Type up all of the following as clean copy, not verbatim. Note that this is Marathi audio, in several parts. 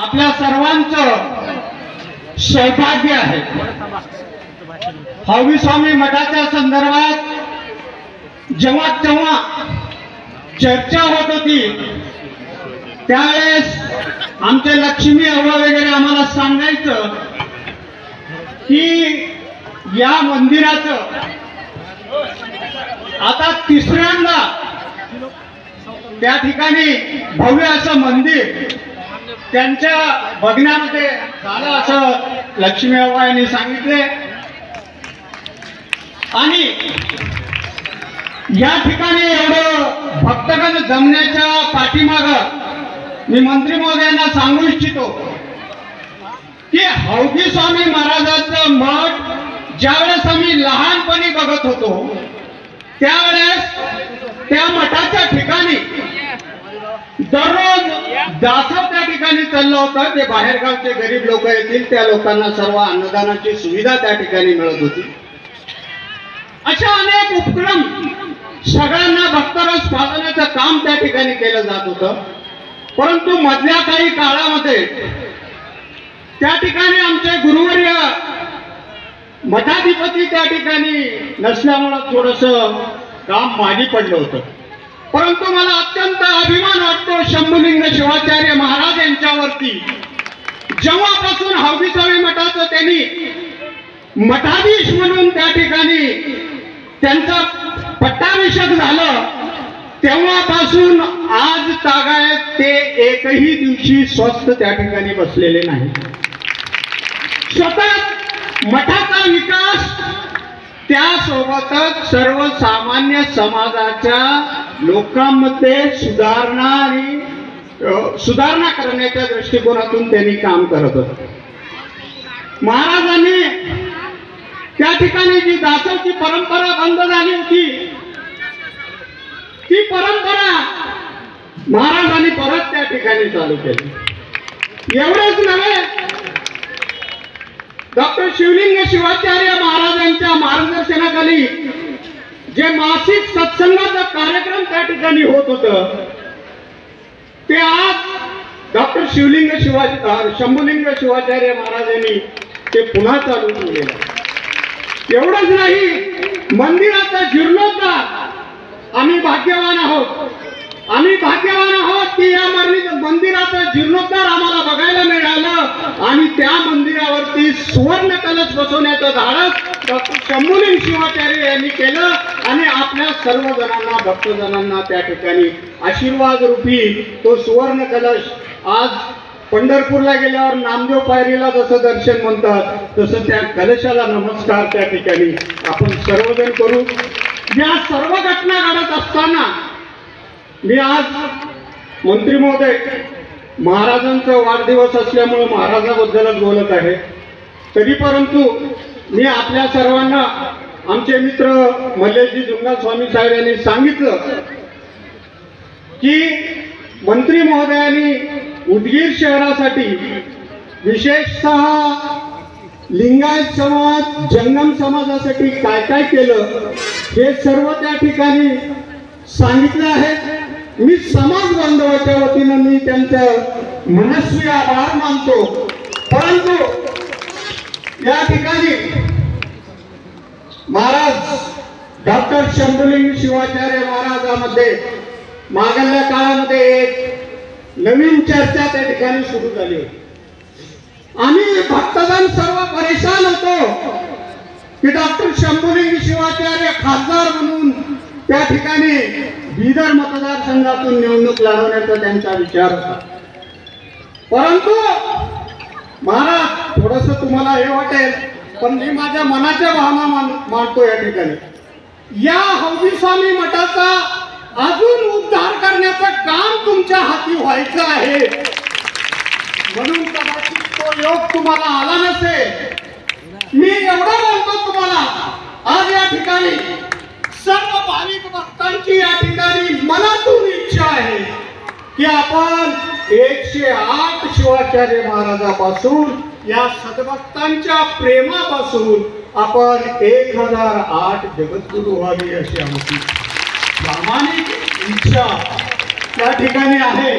आपल्या सर्वांचं सौभाग्य आहे. हवी स्वामी मठाच्या संदर्भात जेव्हा तेव्हा चर्चा होत होती त्यावेळेस आमचे लक्ष्मी अव्वा वगैरे आम्हाला सांगायचं की या मंदिराचं आता तिसऱ्यांदा त्या ठिकाणी भव्य असं मंदिर त्यांच्या बघण्यामध्ये झालं असं लक्ष्मी अव्वा यांनी सांगितले. आणि या ठिकाणी एवढं भक्तगण जमण्याच्या पाठीमाग मी मंत्री महोदयांना सांगू इच्छितो की हौदी स्वामी महाराजांचं मठ ज्यावेळेस आम्ही लहानपणी बघत होतो त्यावेळेस त्या मठाच्या ठिकाणी दररोज दासव त्या ठिकाणी चाललं होतं. ते बाहेरगावचे गरीब लोक येतील त्या लोकांना सर्व अन्नदानाची सुविधा त्या ठिकाणी मिळत होती. अशा अनेक उपक्रम सगळ्यांना भक्तरस पाळण्याचं काम त्या ठिकाणी केलं जात होतं. परंतु मधल्या काही काळामध्ये त्या ठिकाणी आमचे गुरुवर्य मठाधिपती त्या ठिकाणी नसल्यामुळं थोडस काम मागे पडलं होतं. परंतु मला अत्यंत अभिमान वाटतो शंभुलिंग शिवाचार्य महाराज यांच्यावरती. जेव्हापासून हौदी स्वामी मठाचं त्यांनी मठाधीश म्हणून त्या ठिकाणी त्यांचा पट्टाभिषेक झालं तेव्हापासून आज तागायत ते एकही दिवशी स्वस्थ त्या ठिकाणी बसलेले नाही. स्वतः मठाचा विकास त्यासोबतच सर्वसामान्य समाजाच्या लोकांमध्ये सुधारणा करण्याच्या दृष्टिकोनातून त्यांनी काम करत होते. महाराजांनी त्या ठिकाणी जी दासोची परंपरा बंद झाली होती ती परंपरा महाराजांनी परत त्या ठिकाणी चालू केली. एवढेच नव्हे, डॉक्टर शिवलिंग शिवाचार्य महाराजांच्या मार्गदर्शनाखाली जे मासिक सत्संगाचा कार्यक्रम त्या ठिकाणी होत होतं ते आज डॉक्टर शंभुलिंग शिवाचार्य महाराजांनी ते पुन्हा चालू केलेलं. एवढंच नाही, मंदिराचा जीर्णोद्धार आम्ही भाग्यवान आहोत की या मंदिराचा जीर्णोद्धार आम्हाला बघायला मिळालं आणि त्या मंदिरावरती सुवर्ण कलश बसवण्याचं धाडस डॉक्टर शंभुलिंग शिवाचार्य यांनी केलं आणि आपल्या सर्वजणांना भक्तजनांना त्या ठिकाणी आशीर्वाद रूपी तो सुवर्ण कलश आज पंढरपूरला गेल्यावर नामदेव पायरीला जसं दर्शन म्हणतात तसं त्या कलशाला नमस्कार त्या ठिकाणी आपण सर्वजण करू. या सर्व घटना घडत असताना मी आज मंत्री महोदय महाराजांचा वाढदिवस असल्यामुळे महाराजाबद्दलच बोलत आहे. तरी परंतु मी आपल्या सर्वांना आमचे मित्र मल्लेशजी जुंगा स्वामी साहेब यांनी सांगितलं की मंत्री महोदयांनी उदगीर शहरासाठी विशेषतः लिंगायत समाज जंगम समाजासाठी काय काय केलं हे सर्व त्या ठिकाणी सांगितलं आहे. मी समाज बांधवाच्या वतीनं मी त्यांचं मनस्वी आभार मानतो. परंतु या ठिकाणी महाराज डॉक्टर शंभुलिंग शिवाचार्य महाराजांमध्ये मागल्या काळामध्ये एक नवीन चर्चा त्या ठिकाणी सुरू झाली होती. आम्ही भक्तजन सर्व परेशान होतो की डॉक्टर शंभुलिंग शिवाचार्य खासदार म्हणून त्या ठिकाणी बिदर मतदारसंघातून निवडणूक लढवण्याचा त्यांचा विचार होता. परंतु महाराज थोडस तुम्हाला हे वाटेल पण मी माझ्या मनाच्या भावना मांडतो या ठिकाणी. या हौदी स्वामी मठाचा अजून उद्धार करण्याचं काम तुमच्या हाती व्हायचं आहे म्हणून कदाचित तो योग तुम्हाला आला नसेल. मी एवढं म्हणतो तुम्हाला आज या ठिकाणी सर्व भाविक भक्तांची या ठिकाणी मनातून इच्छा आहे की आपण 108 शिवाचार्य महाराजापासून या सद्भक्तांच्या प्रेमापासून आपण 1008 जगद्गुरु व्हावी अशी आमची प्रामाणिक इच्छा त्या ठिकाणी आहे.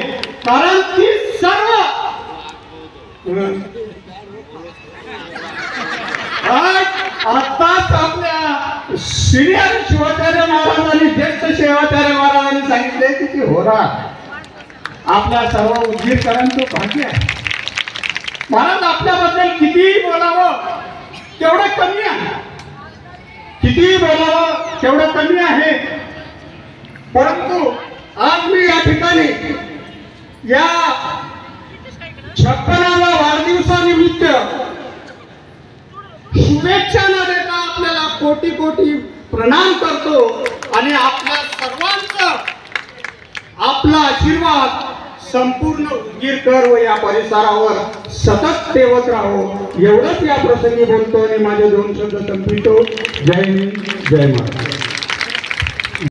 कारण ती सर्व आताच आपल्या सिनियर शिवाचार्य महाराजांनी ज्येष्ठ शिवाचार्य महाराजांनी सांगितले की ती होरा आपल्या सर्व उद्गीरकरांचं भाग्य आहे. महाराज आपल्याबद्दल कितीही बोलावं तेवढं कमी आहे, कितीही बोलावं तेवढं कमी आहे. परंतु आज मी या ठिकाणी या 56व्या वाढदिवसानिमित्त शुभेच्छा न देता आपल्याला कोटी कोटी प्रणाम करतो आणि आपल्या सर्वांचा आपला आशीर्वाद संपूर्ण उदगीरकर व या परिसरावर सतत ठेवत राहो एवढंच या प्रसंगी बोलतो आणि माझे 2 शब्द संपवितो. जय हिंद, जय महाराष्ट्र.